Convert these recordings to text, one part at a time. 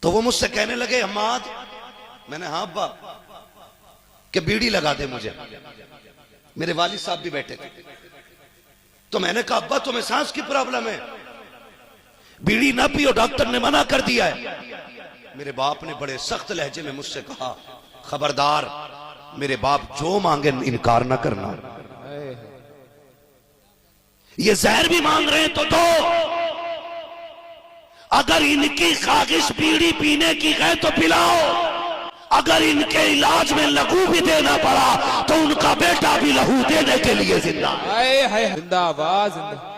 تو وہ مجھ سے کہنے لگے حماد، میں نے ہاں ابا، کہ بیڑی لگا دے مجھے. میرے والد صاحب بھی بیٹھے تھے. تو میں نے کہا ابا تمہیں سانس کی پرابلم ہے، بیڑی نہ پیو، ڈاکٹر نے منع کر دیا ہے. میرے باپ نے بڑے سخت لہجے میں مجھ سے کہا خبردار، میرے باپ جو مانگے انکار نہ کرنا. یہ زہر بھی مانگ رہے ہیں تو دو، اگر ان کی خواہش بیڑی پینے کی ہے تو پلاؤ، اگر ان کے علاج میں لہو بھی دینا پڑا تو ان کا بیٹا بھی لہو دینے کے لیے زندہ. زندہ آباد زندہ.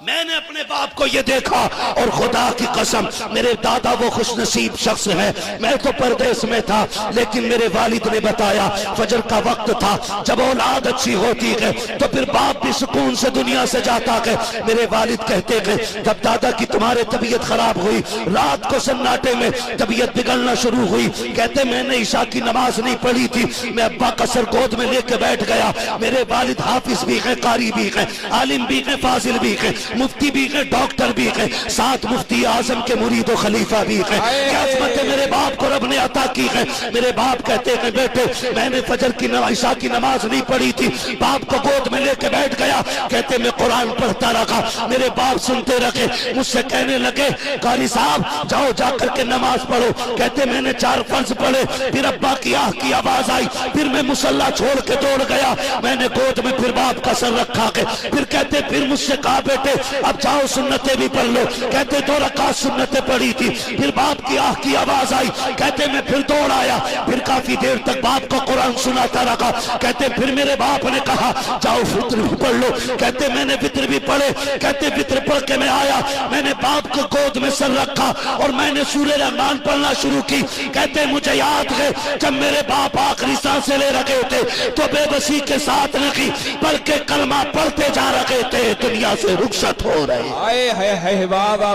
میں نے اپنے باپ کو یہ دیکھا، اور خدا کی قسم میرے دادا وہ خوش نصیب شخص ہے. میں تو پردیس میں تھا، لیکن میرے والد نے بتایا فجر کا وقت تھا، جب اولاد اچھی ہوتی ہے تو پھر باپ بھی سکون سے دنیا سے جاتا ہے. میرے والد کہتے ہیں جب دادا کی تمہارے طبیعت خراب ہوئی، رات کو سناٹے میں طبیعت بگڑنا شروع ہوئی، کہتے میں نے عشاء کی نماز نہیں پڑھی تھی، میں ابا کا سر گود میں لے کے بیٹھ گیا. میرے والد حافظ بھی ہیں، قاری بھی ہیں، عالم بھی ہیں، فاضل بھی ہیں، مفتی بھی ہے، ڈاکٹر بھی ہے، ساتھ مفتی اعظم کے مرید و خلیفہ بھی ہے. کیا عظمت میرے باپ کو رب نے عطا کی ہے. میرے باپ کہتے ہیں بیٹے میں نے فجر کی عشاء کی نماز نہیں پڑھی تھی، باپ کو گود میں لے کے بیٹھ گیا، کہتے میں قرآن پڑھتا رکھا. میرے باپ سنتے رکھے، مجھ سے کہنے لگے قاری صاحب جاؤ جا کر کے نماز پڑھو. کہتے میں نے 4 فرض پڑھے، پھر ابا کی آہ کی آواز آئی، پھر میں مصلی چھوڑ کے دوڑ گیا. میں نے گود میں پھر باپ کا سر رکھا کے پھر کہتے پھر مجھ سے کہا بیٹے اب جاؤ سنتیں بھی پڑھ لو. کہتے 2 رکعت سنتیں پڑھی تھی، پھر باپ کی آہ کی آواز آئی، کہتے میں پھر دوڑ آیا، پھر کافی دیر تک باپ کو قرآن سناتا رکھا. کہتے پھر میرے باپ نے کہا جاؤ فطر بھی پڑھ لو. کہتے میں نے فطر بھی پڑھے. کہتے فطر پڑھ کے میں آیا، میں نے باپ کو گود میں سر رکھا اور میں نے سورہ رحمان پڑھنا شروع کی. کہتے مجھے یاد ہے جب میرے باپ آخری سانسیں لے رکھے تھے تو بے بسی کے ساتھ نہیں بلکہ کلمہ پڑھتے جا رکھے تھے، دنیا سے رخصت ہو رہے. بابا